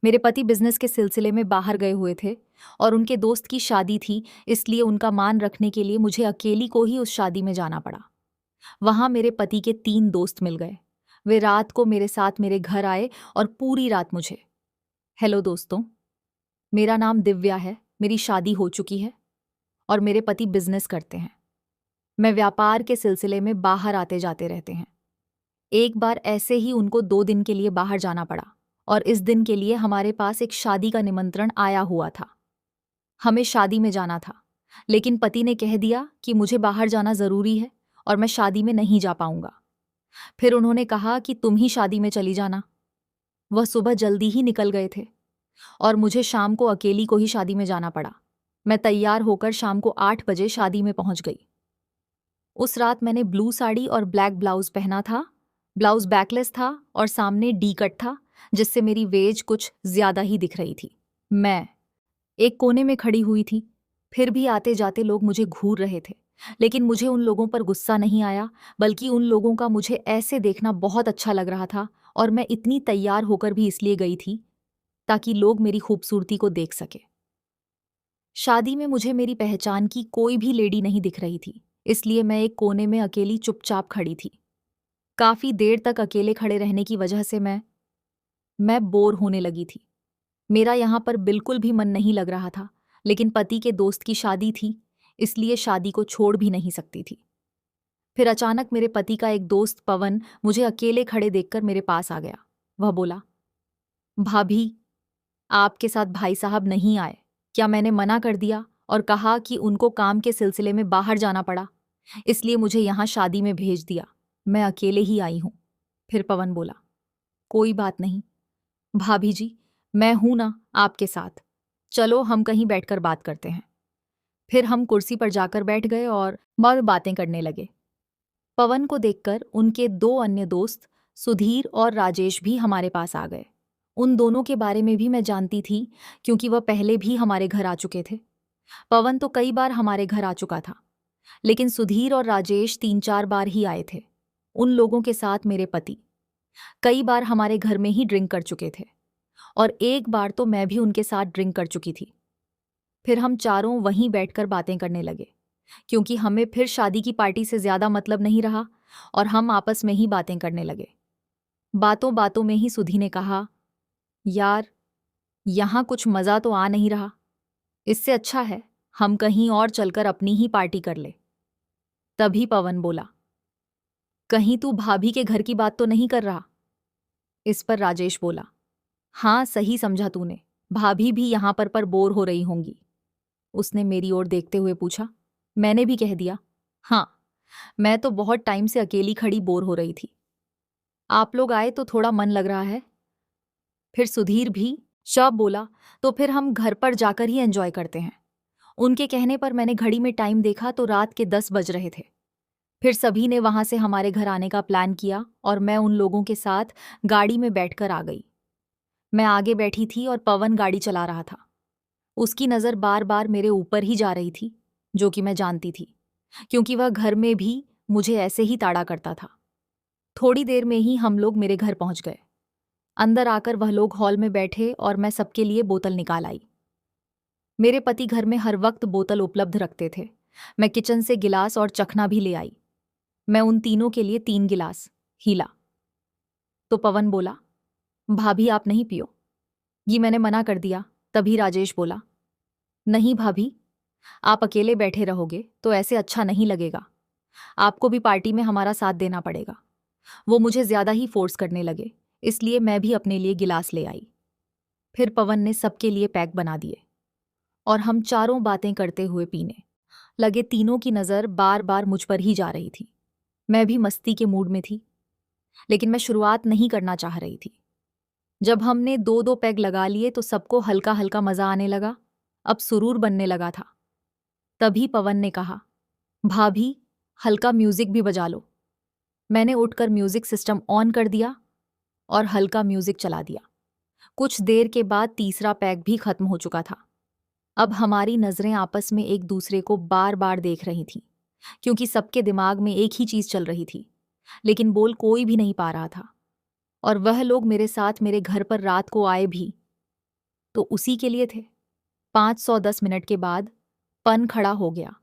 मेरे पति बिजनेस के सिलसिले में बाहर गए हुए थे और उनके दोस्त की शादी थी, इसलिए उनका मान रखने के लिए मुझे अकेली को ही उस शादी में जाना पड़ा। वहां मेरे पति के 3 दोस्त मिल गए। वे रात को मेरे साथ मेरे घर आए और पूरी रात मुझे। हेलो दोस्तों, मेरा नाम दिव्या है, मेरी शादी हो चुकी है और मेरे पति बिजनेस करते हैं। मैं व्यापार के सिलसिले में बाहर आते जाते रहते हैं। एक बार ऐसे ही उनको 2 दिन के लिए बाहर जाना पड़ा और इस दिन के लिए हमारे पास एक शादी का निमंत्रण आया हुआ था। हमें शादी में जाना था, लेकिन पति ने कह दिया कि मुझे बाहर जाना जरूरी है और मैं शादी में नहीं जा पाऊंगा। फिर उन्होंने कहा कि तुम ही शादी में चली जाना। वह सुबह जल्दी ही निकल गए थे और मुझे शाम को अकेली को ही शादी में जाना पड़ा। मैं तैयार होकर शाम को 8 बजे शादी में पहुंच गई। उस रात मैंने ब्लू साड़ी और ब्लैक ब्लाउज पहना था। ब्लाउज बैकलेस था और सामने डी कट था, जिससे मेरी वेज कुछ ज्यादा ही दिख रही थी। मैं एक कोने में खड़ी हुई थी। फिर भी आते जाते लोग मुझे घूर रहे थे, लेकिन मुझे उन लोगों पर गुस्सा नहीं आया, बल्कि उन लोगों का मुझे ऐसे देखना बहुत अच्छा लग रहा था। और मैं इतनी तैयार होकर भी इसलिए गई थी ताकि लोग मेरी खूबसूरती को देख सके। शादी में मुझे मेरी पहचान की कोई भी लेडी नहीं दिख रही थी, इसलिए मैं एक कोने में अकेली चुपचाप खड़ी थी। काफी देर तक अकेले खड़े रहने की वजह से मैं बोर होने लगी थी। मेरा यहाँ पर बिल्कुल भी मन नहीं लग रहा था, लेकिन पति के दोस्त की शादी थी, इसलिए शादी को छोड़ भी नहीं सकती थी। फिर अचानक मेरे पति का एक दोस्त पवन मुझे अकेले खड़े देखकर मेरे पास आ गया। वह बोला, भाभी, आपके साथ भाई साहब नहीं आए? क्या मैंने मना कर दिया और कहा कि उनको काम के सिलसिले में बाहर जाना पड़ा, इसलिए मुझे यहाँ शादी में भेज दिया? मैं अकेले ही आई हूं। फिर पवन बोला, कोई बात नहीं भाभी जी, मैं हूं ना आपके साथ। चलो हम कहीं बैठकर बात करते हैं। फिर हम कुर्सी पर जाकर बैठ गए और बातें करने लगे। पवन को देखकर उनके 2 अन्य दोस्त सुधीर और राजेश भी हमारे पास आ गए। उन दोनों के बारे में भी मैं जानती थी, क्योंकि वह पहले भी हमारे घर आ चुके थे। पवन तो कई बार हमारे घर आ चुका था, लेकिन सुधीर और राजेश 3-4 बार ही आए थे। उन लोगों के साथ मेरे पति कई बार हमारे घर में ही ड्रिंक कर चुके थे और एक बार तो मैं भी उनके साथ ड्रिंक कर चुकी थी। फिर हम चारों वहीं बैठकर बातें करने लगे, क्योंकि हमें फिर शादी की पार्टी से ज्यादा मतलब नहीं रहा और हम आपस में ही बातें करने लगे। बातों बातों में ही सुधी ने कहा, यार, यहाँ कुछ मजा तो आ नहीं रहा। इससे अच्छा है हम कहीं और चलकर अपनी ही पार्टी कर ले। तभी पवन बोला, कहीं तू भाभी के घर की बात तो नहीं कर रहा? इस पर राजेश बोला, हाँ सही समझा तूने, भाभी भी यहाँ पर बोर हो रही होंगी। उसने मेरी ओर देखते हुए पूछा। मैंने भी कह दिया, हाँ, मैं तो बहुत टाइम से अकेली खड़ी बोर हो रही थी। आप लोग आए तो थोड़ा मन लग रहा है। फिर सुधीर भी शब बोला, तो फिर हम घर पर जाकर ही एंजॉय करते हैं। उनके कहने पर मैंने घड़ी में टाइम देखा तो रात के 10 बज रहे थे। फिर सभी ने वहां से हमारे घर आने का प्लान किया और मैं उन लोगों के साथ गाड़ी में बैठकर आ गई। मैं आगे बैठी थी और पवन गाड़ी चला रहा था। उसकी नज़र बार बार मेरे ऊपर ही जा रही थी, जो कि मैं जानती थी, क्योंकि वह घर में भी मुझे ऐसे ही ताड़ा करता था। थोड़ी देर में ही हम लोग मेरे घर पहुंच गए। अंदर आकर वह लोग हॉल में बैठे और मैं सबके लिए बोतल निकाल आई। मेरे पति घर में हर वक्त बोतल उपलब्ध रखते थे। मैं किचन से गिलास और चखना भी ले आई। मैं उन तीनों के लिए 3 गिलास हीला। तो पवन बोला, भाभी आप नहीं पियो। ये मैंने मना कर दिया। तभी राजेश बोला, नहीं भाभी, आप अकेले बैठे रहोगे तो ऐसे अच्छा नहीं लगेगा। आपको भी पार्टी में हमारा साथ देना पड़ेगा। वो मुझे ज्यादा ही फोर्स करने लगे, इसलिए मैं भी अपने लिए गिलास ले आई। फिर पवन ने सबके लिए पैक बना दिए और हम चारों बातें करते हुए पीने लगे। तीनों की नज़र बार बार मुझ पर ही जा रही थी। मैं भी मस्ती के मूड में थी, लेकिन मैं शुरुआत नहीं करना चाह रही थी। जब हमने 2-2 पैग लगा लिए तो सबको हल्का हल्का मजा आने लगा। अब सुरूर बनने लगा था। तभी पवन ने कहा, भाभी, हल्का म्यूजिक भी बजा लो। मैंने उठकर म्यूजिक सिस्टम ऑन कर दिया और हल्का म्यूजिक चला दिया। कुछ देर के बाद तीसरा पैक भी खत्म हो चुका था। अब हमारी नजरें आपस में एक दूसरे को बार बार देख रही थीं, क्योंकि सबके दिमाग में एक ही चीज चल रही थी, लेकिन बोल कोई भी नहीं पा रहा था। और वह लोग मेरे साथ मेरे घर पर रात को आए भी, तो उसी के लिए थे। 510 मिनट के बाद पन खड़ा हो गया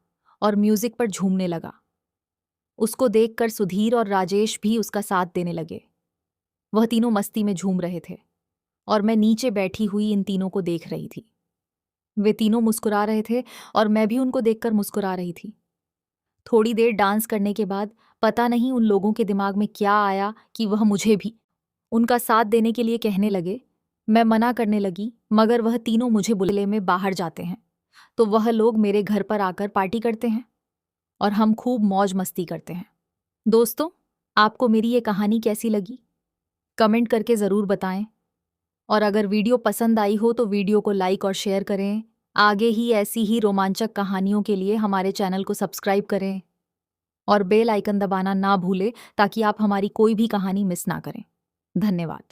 और म्यूजिक पर झूमने लगा। उसको देखकर सुधीर और राजेश भी उसका साथ देने लगे। वह तीनों मस्ती में झूम रहे थे और मैं नीचे बैठी हुई इन तीनों को देख रही थी। वे तीनों मुस्कुरा रहे थे और मैं भी उनको देखकर मुस्कुरा रही थी। थोड़ी देर डांस करने के बाद पता नहीं उन लोगों के दिमाग में क्या आया कि वह मुझे भी उनका साथ देने के लिए कहने लगे। मैं मना करने लगी, मगर वह तीनों मुझे बुले में बाहर जाते हैं तो वह लोग मेरे घर पर आकर पार्टी करते हैं और हम खूब मौज मस्ती करते हैं। दोस्तों, आपको मेरी ये कहानी कैसी लगी? कमेंट करके ज़रूर बताएं और अगर वीडियो पसंद आई हो तो वीडियो को लाइक और शेयर करें। आगे ही ऐसी ही रोमांचक कहानियों के लिए हमारे चैनल को सब्सक्राइब करें और बेल आइकन दबाना ना भूलें ताकि आप हमारी कोई भी कहानी मिस ना करें। धन्यवाद।